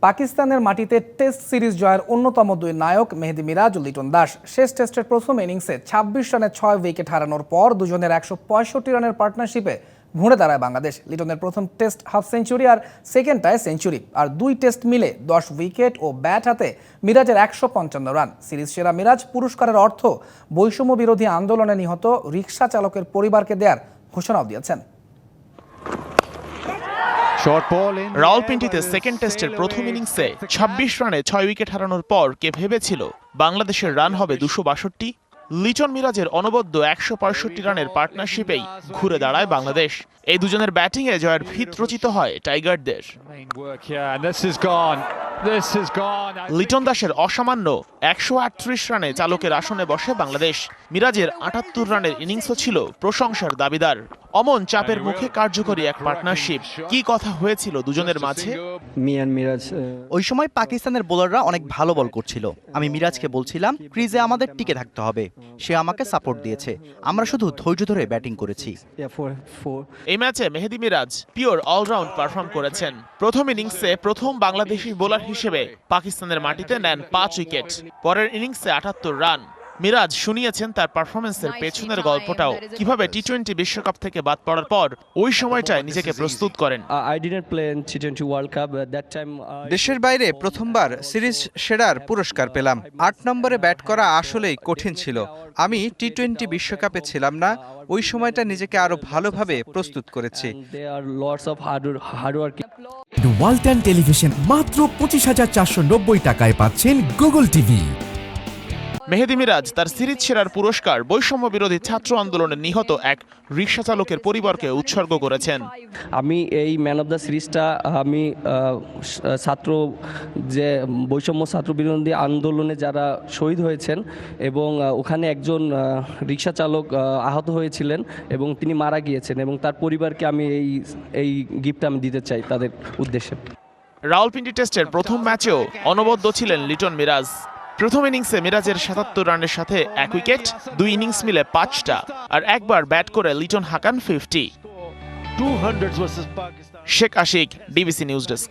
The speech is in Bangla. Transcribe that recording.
পাকিস্তানের মাটিতে টেস্ট সিরিজ জয়ের অন্যতম দুই নায়ক মেহেদী মিরাজ ও লিটন দাস শেষ টেস্টের প্রথম ইনিংসে ২৬ রানে ৬ উইকেট হারানোর পর দুজনের ১৬৫ রানের পার্টনারশিপে ঘুরে দাঁড়ায় বাংলাদেশ। লিটনের প্রথম টেস্ট হাফ সেঞ্চুরি আর সেকেন্ডটায় সেঞ্চুরি, আর দুই টেস্ট মিলে ১০ উইকেট ও ব্যাট হাতে মিরাজের ১৫৫ রান। সিরিজ সেরা মিরাজ পুরস্কারের অর্থ বৈষম্য বিরোধী আন্দোলনে নিহত রিকশা চালকের পরিবারকে দেওয়ার ঘোষণাও দিয়েছেন। রাওয়ালপিন্ডিতে সেকেন্ড টেস্টের প্রথম ইনিংসে ২৬ রানে ৬ উইকেট হারানোর পর কে ভেবেছিল বাংলাদেশের রান হবে ২৬২? লিটন মিরাজের অনবদ্য ১৬৫ রানের পার্টনারশিপেই ঘুরে দাঁড়ায় বাংলাদেশ। এই দুজনের ব্যাটিংয়ে জয়ের ভিত রচিত হয় টাইগারদের। লিটন দাসের অসামান্য ১৩৮ রানে চালকের আসনে বসে বাংলাদেশ। মিরাজের ৭৮ রানের ইনিংসও ছিল প্রশংসার দাবিদার। অমন চাপের মুখে কার্যকরী এক পার্টনারশিপ। কি কথা হয়েছিল দুজনের মাঝে? ওই সময় পাকিস্তানের বোলাররা অনেক ভালো বল করছিল। আমি মিরাজকে বলছিলাম ক্রিজে আমাদের টিকে থাকতে হবে। সে আমাকে সাপোর্ট দিয়েছে। আমরা শুধু ধৈর্য ধরে ব্যাটিং করেছি। এই ম্যাচে মেহেদী মিরাজ পিওর অলরাউন্ড পারফর্ম করেছেন। প্রথম ইনিংসে প্রথম বাংলাদেশি বোলার হিসেবে পাকিস্তানের মাটিতে নেন ৫ উইকেট। পরের ইনিংসে ৭৮ রান। মিরাজ শুনিয়েছেন তার পারফরমেন্সের পেছনের গল্পটাও, কিভাবে টি-20 বিশ্বকাপ থেকে বাদ পড়ার পর ওই সময়টায় নিজেকে প্রস্তুত করেন। দেশের বাইরে প্রথমবার সিরিজ সেরার পুরস্কার পেলাম। ৮ নম্বরে ব্যাট করা আসলেই কঠিন ছিল। আমি টি-20 বিশ্বকাপে ছিলাম না। ওই সময়টা নিজেকে আরো ভালোভাবে প্রস্তুত করেছি। ওয়ালটন টেলিভিশন মাত্র ২৫,৪৯০ টাকায় পাচ্ছেন গুগল টিভি। মেহেদী মিরাজ তার সিরিজ সেরার পুরস্কার বৈষম্য বিরোধী ছাত্র আন্দোলনে নিহত এক রিকশা চালকের পরিবারকে উৎসর্গ করেছেন। আমি এই ম্যান অফ দ্য সিরিজটা আমি বৈষম্য ছাত্র বিরোধী আন্দোলনে যারা শহীদ হয়েছেন এবং ওখানে একজন রিকশা চালক আহত হয়েছিলেন এবং তিনি মারা গিয়েছেন, এবং তার পরিবারকে আমি এই গিফট আমি দিতে চাই তাদের উদ্দেশ্যে। রাওয়ালপিন্ডি টেস্টের প্রথম ম্যাচেও অনবদ্য ছিলেন লিটন মিরাজ। প্রথম ইনিংসে মিরাজের ৭৭ রানের সাথে ১ উইকেট, দুই ইনিংস মিলে ৫টা, আর একবার ব্যাট করে লিটন হাঁকান 50। Sheikh Ashiq, DBC news desk.